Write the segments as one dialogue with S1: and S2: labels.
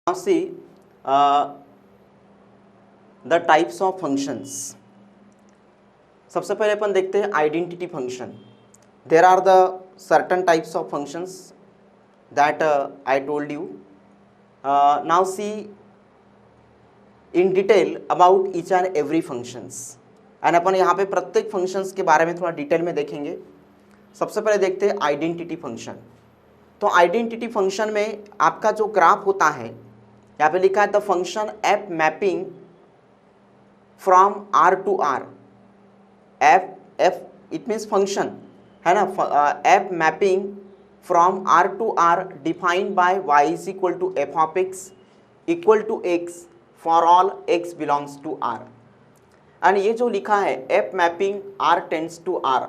S1: Now see the types of functions. सबसे पहले अपन देखते हैं identity function. There are the certain types of functions that I told you. Now see in detail about each and every functions. And अपन यहाँ पे प्रत्येक functions के बारे में थोड़ा डिटेल में देखेंगे. सबसे पहले देखते हैं आइडेंटिटी फंक्शन. तो आइडेंटिटी फंक्शन में आपका जो ग्राफ होता है, यहाँ पे लिखा है the function F mapping from R to R. F it means function है ना. F mapping from R to R defined by Y is equal to F of X equal to X for all X belongs to R. And ये जो लिखा है F mapping R tends to R,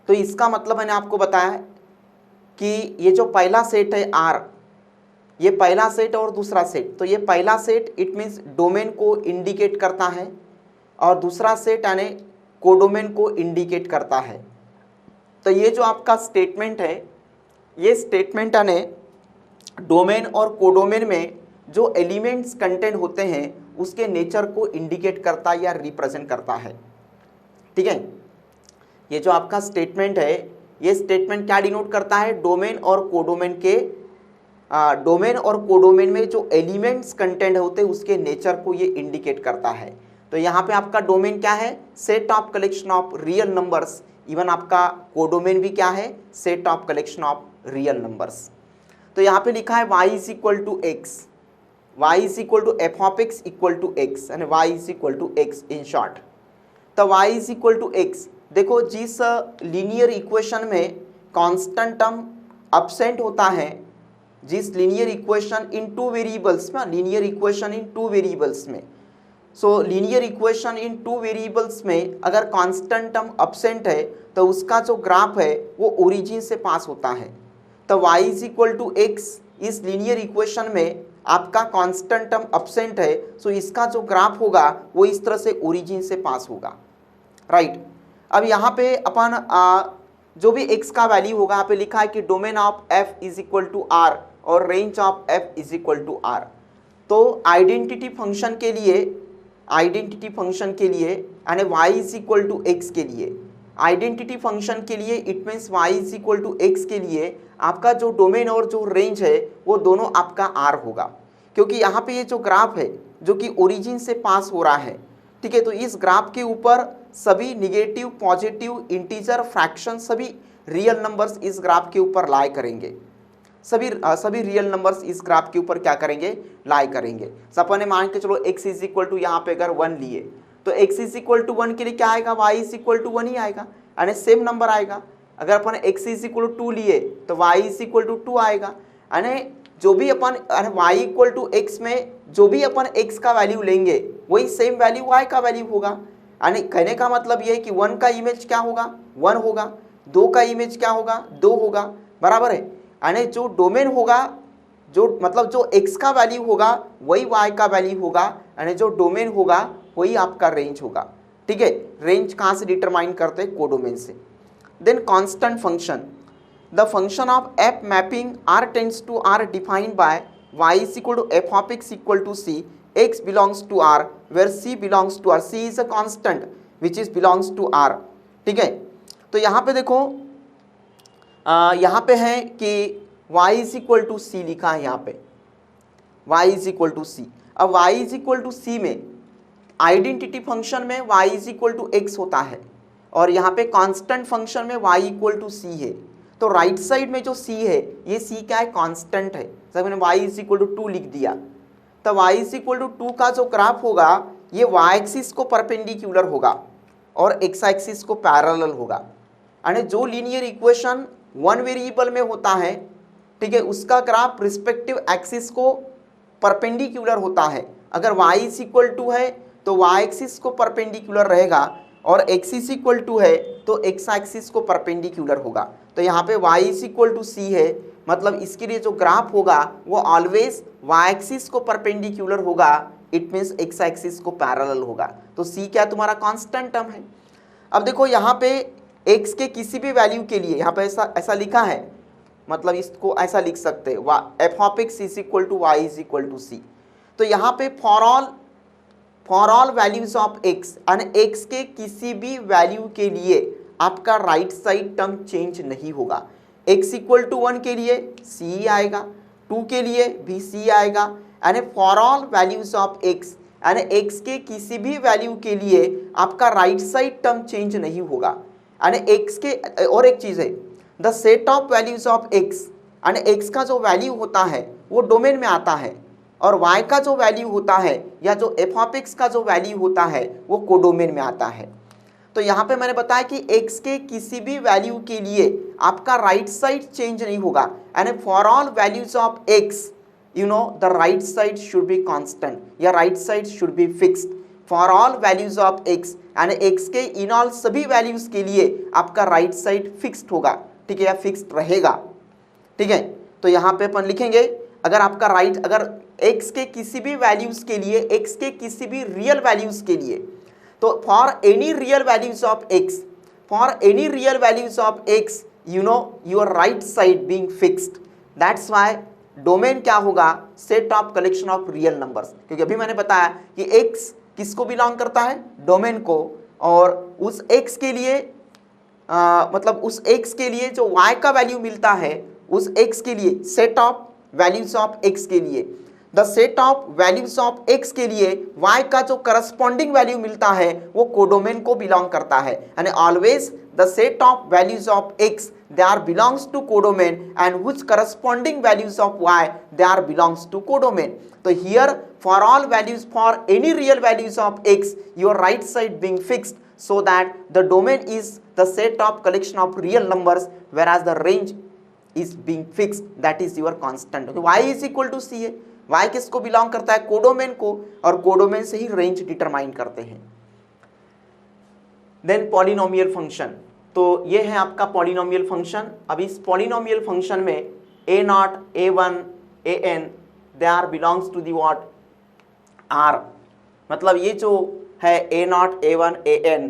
S1: तो इसका मतलब मैंने आपको बताया कि ये जो पहला सेट है आर, ये पहला सेट और दूसरा सेट. तो ये पहला सेट इट मीन्स डोमेन को इंडिकेट करता है और दूसरा सेट यानी कोडोमेन को इंडिकेट करता है. तो ये जो आपका स्टेटमेंट है, ये स्टेटमेंट यानी डोमेन और कोडोमेन में जो एलिमेंट्स कंटेंट होते हैं उसके नेचर को इंडिकेट करता है या रिप्रेजेंट करता है. ठीक है, ये जो आपका स्टेटमेंट है, ये स्टेटमेंट क्या डिनोट करता है, डोमेन और कोडोमेन के डोमेन और कोडोमेन में जो एलिमेंट्स कंटेंट होते हैं उसके नेचर को ये इंडिकेट करता है. तो यहाँ पे आपका डोमेन क्या है, set of collection of real numbers. Even आपका कोडोमेन भी क्या है, set of collection of real numbers. तो यहाँ पे लिखा है y is equal to X, y is equal to F of X equal to X यानी y is equal to X in short. तो y is equal to X, देखो जिस linear equation में कांस्टेंट टर्म अब्सेंट होता है, जिस linear equation in two variables में, linear equation in two variables में, so linear equation in two variables में अगर कांस्टेंट टर्म अब्सेंट है तो उसका जो ग्राफ है वो ओरिजिन से पास होता है. तो y is equal to X, इस लीनियर इक्वेशन में आपका कांस्टेंट टर्म अब्सेंट है, सो इसका जो ग्राफ होगा वो इस तरह से ओरिजिन से पास होगा. राइट. अब यहाँ पे अपन जो भी x का वैल्यू होगा, यहाँ पे लिखा है कि domain of f is equal to r और range of f is equal to r. तो आइडेंटिटी फंक्शन के लिए यानी y is equal to x के लिए, आइडेंटिटी फंक्शन के लिए it means y is equal to x के लिए आपका जो डोमेन और जो रेंज है वो दोनों आपका r होगा. क्योंकि यहाँ पे ये जो ग्राफ है जो कि ओरिजिन से पास हो रहा है, ठीक है, तो इस ग्राफ के ऊपर सभी निगेटिव, पॉजिटिव, इंटीजर, फ्रैक्शन, सभी रियल नंबर्स इस ग्राफ के ऊपर लाई करेंगे. सभी रियल नंबर्स इस ग्राफ के ऊपर क्या करेंगे, लाई करेंगे. सपन ने मान के चलो x इज इक्वल टू यहाँ पे अगर 1 लिए तो x इज इक्वल टू 1 के लिए क्या आएगा, y इज इक्वल टू 1 ही आएगा यानी सेम नंबर आएगा. अगर अपन x इज इक्वल टू 2 लिए तो y इज इक्वल टू 2 आएगा. यानी जो भी अपन y इक्वल टू x में जो भी अपन x का वैल्यू लेंगे वही सेम वैल्यू y का वैल्यू होगा. यानी कहने का मतलब ये है कि 1 का इमेज क्या होगा, 1 होगा, 2 का इमेज क्या होगा, 2 होगा. बराबर है. यानी जो डोमेन होगा, जो मतलब जो x का वैल्यू होगा वही y का वैल्यू होगा, यानी जो डोमेन होगा वही आपका रेंज होगा. ठीक है, रेंज कहाँ से डिटरमाइन करते हैं, कोडोमेन से. Then constant function, the function of F mapping r tends to r defined by y is equal to F of x equal to c, x belongs to r where c belongs to r. c is a constant which is belongs to r. ठीक है, तो यहाँ पे देखो यहाँ पे है कि y is equal to C लिखा है, यहाँ पे y is equal to C. अब y is equal to C में आइडेंटिटी फंक्शन में y is equal to X होता है और यहाँ पे कांस्टेंट फंक्शन में y इक्वल टू सी है. तो राइट साइड में जो c है, ये c क्या है, कांस्टेंट है. जब मैंने y इज इक्वल टू 2 लिख दिया तो y इज इक्वल टू 2 का जो ग्राफ होगा ये y एक्सिस को परपेंडिकुलर होगा और x एक्सिस को पैरेलल होगा. यानी जो लीनियर इक्वेशन 1 वेरिएबल में होता है, ठीक है, उसका ग्राफ रिस्पेक्टिव एक्सिस को परपेंडिकुलर होता है. अगर y इज इक्वल टू है तो y एक्सिस को परपेंडिकुलर रहेगा और x इज इक्वल टू है तो x एक्सिस को परपेंडिकुलर होगा. तो यहाँ पे y is equal to C है, मतलब इसके लिए जो ग्राफ होगा वो ऑलवेज y एक्सिस को परपेंडिकुलर होगा, इट मीन्स x एक्सिस को पैरेलल होगा. तो c क्या तुम्हारा कांस्टेंट टर्म है. अब देखो यहाँ पे x के किसी भी वैल्यू के लिए यहाँ पे ऐसा लिखा है मतलब इसको ऐसा लिख सकते हैं f of x is equal to y is equal to c. तो यहाँ पे for all values of x and x के किसी भी वैल्यू के लिए आपका राइट साइड टर्म चेंज नहीं होगा। x इक्वल टू 1 के लिए c आएगा, 2 के लिए भी c आएगा, यानी for all values of x यानी x के किसी भी वैल्यू के लिए आपका राइट साइड टर्म चेंज नहीं होगा। यानी x के और एक चीज है, the set of values of x यानी x का जो वैल्यू होता है वो डोमेन में आता है और y का जो वैल्यू होता है या जो f ऑफ x का जो वैल्यू होता है वो कोडोमेन में आता है। तो यहाँ पे मैंने बताया कि x के किसी भी वैल्यू के लिए आपका राइट साइड चेंज नहीं होगा, यानी for all values of x you know the right side should be constant या right side should be fixed for all values of x, यानी x के इन ऑल सभी वैल्यूज के लिए आपका राइट साइड फिक्स्ड होगा, ठीक है, या फिक्स्ड रहेगा, ठीक है। तो यहाँ पे अपन लिखेंगे अगर आपका राइट अगर x के किसी भी वैल्यूज के लिए x के किसी भी रियल वैल्यूज के लिए, तो for any real values of x you know your right side being fixed, that's why domain क्या होगा, set of collection of real numbers, क्योंकि अभी मैंने बताया कि x किसको बिलोंग करता है, डोमेन को, और उस x के लिए मतलब उस x के लिए जो y का वैल्यू मिलता है उस x के लिए set of values of x के लिए the set of values of x के लिए y का जो करस्पॉन्डिंग वैल्यू मिलता है वो कोडोमेन को बिलोंग करता है, यानी always the set of values of x they are belongs to codomain and which corresponding values of y they are belongs to codomain. So here for all values for any real values of x your right side being fixed so that the domain is the set of collection of real numbers whereas the range is being fixed, that is your constant. y is equal to c है, y किसको belong करता है, codomain को, और codomain से ही range determine करते हैं। Then polynomial function, तो ये है आपका पॉलिनोमियल फंक्शन। अब इस पॉलिनोमियल फंक्शन में a0 a1 an they are belongs to the what r, मतलब ये जो है a0 a1 an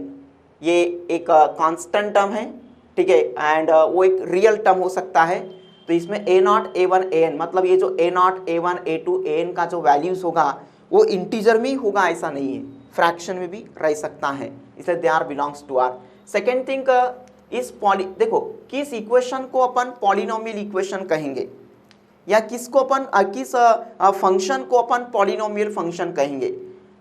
S1: ये एक कांस्टेंट टर्म है, ठीक है, एंड वो एक रियल टर्म हो सकता है। तो इसमें a0 a1 an मतलब ये जो a0 a1 a2 an का जो वैल्यूज होगा वो इंटीजर में ही होगा, ऐसा नहीं है, फ्रैक्शन में भी रह सकता है, इसलिए they are belongs to R. Second thing is देखो किस इक्वेशन को अपन पॉलिनोमियल इक्वेशन कहेंगे या किसको अपन किस फंक्शन को अपन पॉलिनोमियल फंक्शन कहेंगे।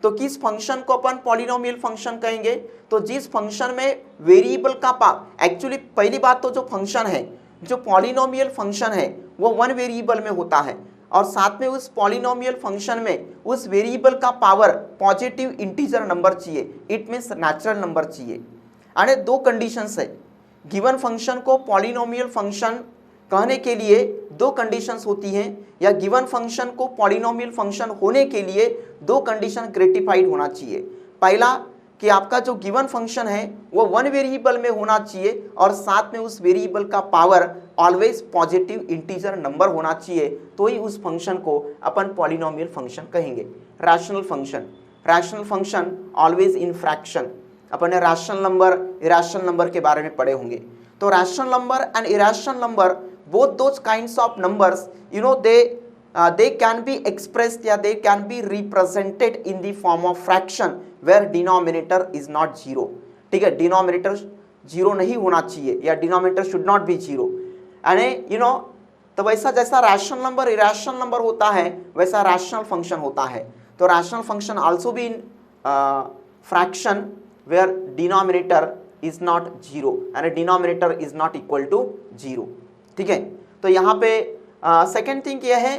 S1: तो किस फंक्शन को अपन पॉलिनोमियल फंक्शन कहेंगे, तो जिस फंक्शन में वेरिएबल का पावर, एक्चुअली पहली बात तो जो फंक्शन है, जो पॉलिनोमियल फंक्शन है वो वन वेरिएबल में होता है और साथ में उस पॉलिनोमियल फंक्शन में उस वेरिएबल का पावर पॉजिटिव इंटीजर नंबर चाहिए, इट मीन्स नेचुरल नंबर चाहिए। यानी दो कंडीशंस है, गिवन फंक्शन को पॉलिनोमियल फंक्शन कहने के लिए दो कंडीशंस होती हैं, या गिवन फंक्शन को पॉलिनोमियल फंक्शन होने के लिए दो कंडीशन ग्रेटिफाइड होना चाहिए। पहला कि आपका जो गिवन फंक्शन है वो वन वेरिएबल में होना चाहिए और साथ में उस वेरिएबल का power always positive integer number होना चाहिए, तो ही उस फंक्शन को अपन पॉलिनोमियल फंक्शन कहेंगे। Rational function always in fraction, अपन ने रैशनल नंबर इरेशनल नंबर के बारे में पढ़े होंगे। तो rational number and irrational number both those kinds of numbers you know they can be expressed या they can be represented in the form of fraction where denominator is not zero, ठीक है, denominator zero नहीं होना चाहिए या denominator should not be zero, यानी you know तो वैसा जैसा रैशनल नंबर इरेशनल नंबर होता है वैसा रैशनल फंक्शन होता है। तो rational function also be in fraction where denominator is not zero यानी denominator is not equal to zero, ठीक है। तो यहाँ पे सेकेंड थिंग यह है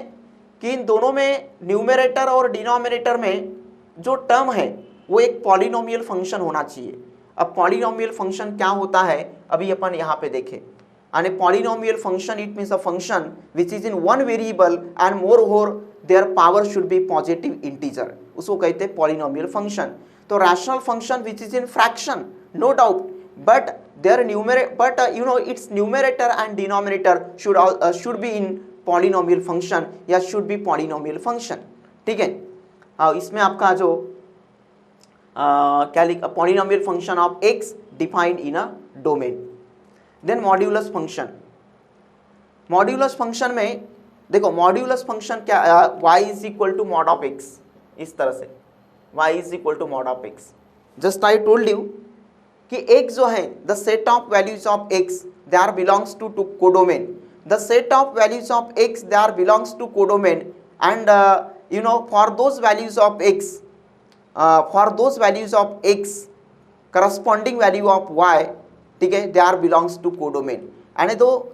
S1: कि इन दोनों में न्यूमरेटर और डिनोमिनेटर में जो टर्म है वो एक पॉलिनोमियल फंक्शन होना चाहिए। अब पॉलिनोमियल फंक्शन क्या होता है अभी अपन यहाँ पे देखें, यानी polynomial function it means a function which is in one variable and more their power should be positive integer, उसको कहते हैं पॉलिनोमियल फंक्शन। तो rational function which is in fraction no doubt, but their its numerator and denominator should be in polynomial function या should be polynomial function, ठीक है। इसमें आपका जो क्या लिखा, polynomial function of x defined in a domain। then modulus function, modulus function में देखो, मॉड्यूलस फंक्शन क्या, y is equal to mod of x, इस तरह से y is equal to mod of x। Just I told you कि x जो है the set of values of x they are belongs to codomain, the set of values of x they are belongs to codomain and you know for those values of x corresponding value of y, ठीक है, they are belongs to codomain. यानी तो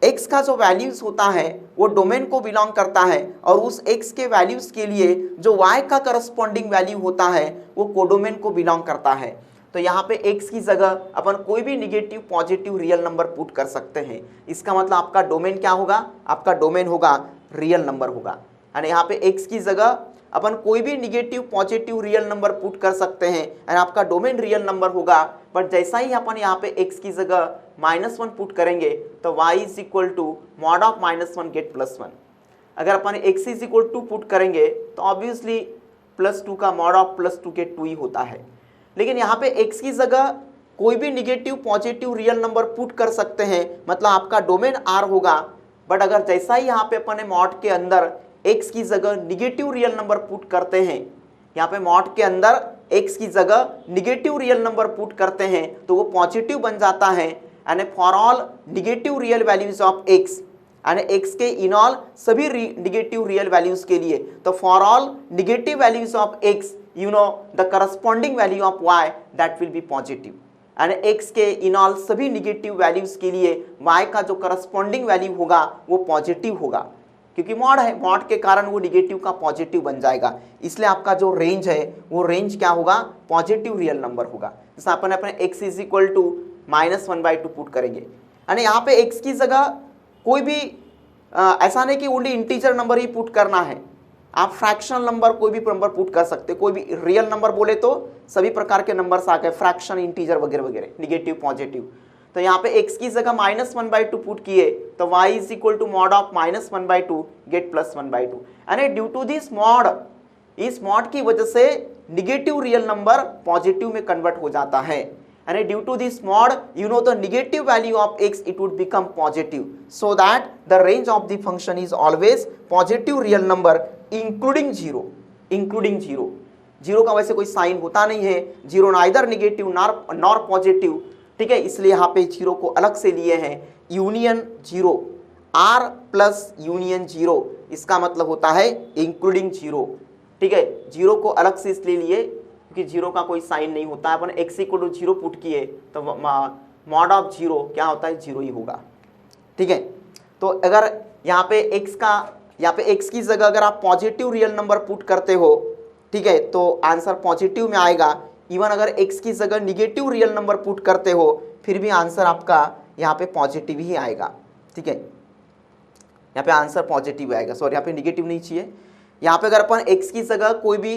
S1: x का जो values होता है वो domain को बिलोंग करता है और उस x के वैल्यूज के लिए जो y का करस्पॉन्डिंग वैल्यू होता है वो कोडोमेन को बिलोंग करता है। तो यहाँ पे x की जगह अपन कोई भी negative positive real number put कर सकते हैं। इसका मतलब आपका डोमेन क्या होगा, आपका डोमेन होगा रियल नंबर होगा। यानी यहाँ पे x की जगह अपन कोई भी negative positive real number put कर सकते हैं एंड आपका डोमेन रियल नंबर होगा। बट जैसा ही अपन यहाँ पे x की जगह -1 पुट करेंगे तो y is equal to mod of -1 get +1। अगर अपन x is equal to put करेंगे तो ऑब्वियसली +2 का मॉड ऑफ +2 गेट 2 ही होता है। लेकिन यहाँ पे x की जगह कोई भी negative positive real number put कर सकते हैं, मतलब आपका डोमेन R होगा। बट अगर जैसा ही यहाँ पे अपन मॉड के अंदर x की जगह निगेटिव रियल नंबर पुट करते हैं, यहाँ पे मॉड के अंदर x की जगह निगेटिव रियल नंबर पुट करते हैं तो वो पॉजिटिव बन जाता है। यानी for all negative real values of x, यानी x के इन ऑल सभी निगेटिव रियल वैल्यूज के लिए, तो for all negative values of x you know the corresponding value of y that will be positive. यानी x के in all सभी negative values के लिए y का जो करस्पॉन्डिंग वैल्यू होगा वो पॉजिटिव होगा, क्योंकि मॉड है, मॉड के कारण वो निगेटिव का पॉजिटिव बन जाएगा। इसलिए आपका जो रेंज है वो रेंज क्या होगा, पॉजिटिव रियल नंबर होगा। जैसे अपन अपने x is equal to -1/2 put करेंगे, यानी यहाँ पे x की जगह कोई भी ऐसा नहीं कि ओनली इंटीजर नंबर ही पुट करना है, आप फ्रैक्शनल नंबर कोई भी नंबर पुट कर सकते, कोई भी रियल नंबर बोले तो सभी प्रकार के नंबर्स आ गए, फ्रैक्शन, इंटीजर वगैरह वगैरह, निगेटिव पॉजिटिव। तो यहाँ पे x की जगह -1/2 पुट किए तो y is equal to mod of -1/2 get +1/2। यानी ड्यू टू दिस मॉड, इस मॉड की वजह से निगेटिव रियल नंबर पॉजिटिव में कन्वर्ट हो जाता है। यानी due to this mod you know the negative value of x it would become positive, so that the range of the function is always positive real number including zero, including zero. Zero का वैसे कोई sign होता नहीं है, zero neither negative nor positive, ठीक है, इसलिए यहाँ पे जीरो को अलग से लिए हैं। Union zero, R plus union zero, इसका मतलब होता है इंक्लूडिंग जीरो, ठीक है। जीरो को अलग से इसलिए लिए क्योंकि जीरो का कोई साइन नहीं होता है। अपन x इक्वल टू 0 पुट किए तो मॉड ऑफ जीरो क्या होता है, जीरो ही होगा, ठीक है। तो अगर यहाँ पे x का, यहाँ पे x की जगह अगर आप पॉजिटिव रियल नंबर पुट करते हो, ठीक है, तो आंसर पॉजिटिव में आएगा। इवन अगर x की जगह निगेटिव रियल नंबर पुट करते हो फिर भी आंसर आपका यहाँ पे पॉजिटिव ही आएगा, ठीक है। यहाँ पे आंसर पॉजिटिव आएगा, सॉरी यहाँ पे निगेटिव नहीं चाहिए। यहाँ पे अगर अपन x की जगह कोई भी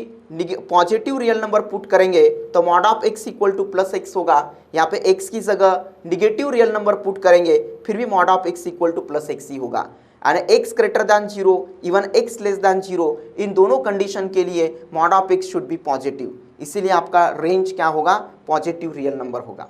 S1: पॉजिटिव रियल नंबर पुट करेंगे तो mod of x equal to +x होगा। यहाँ पे x की जगह निगेटिव रियल नंबर पुट करेंगे फिर भी mod of x equal to +x ही होगा। यानी x greater than 0 even x less than 0, इन दोनों कंडीशन के लिए mod of x should be positive, इसीलिए आपका रेंज क्या होगा, पॉजिटिव रियल नंबर होगा।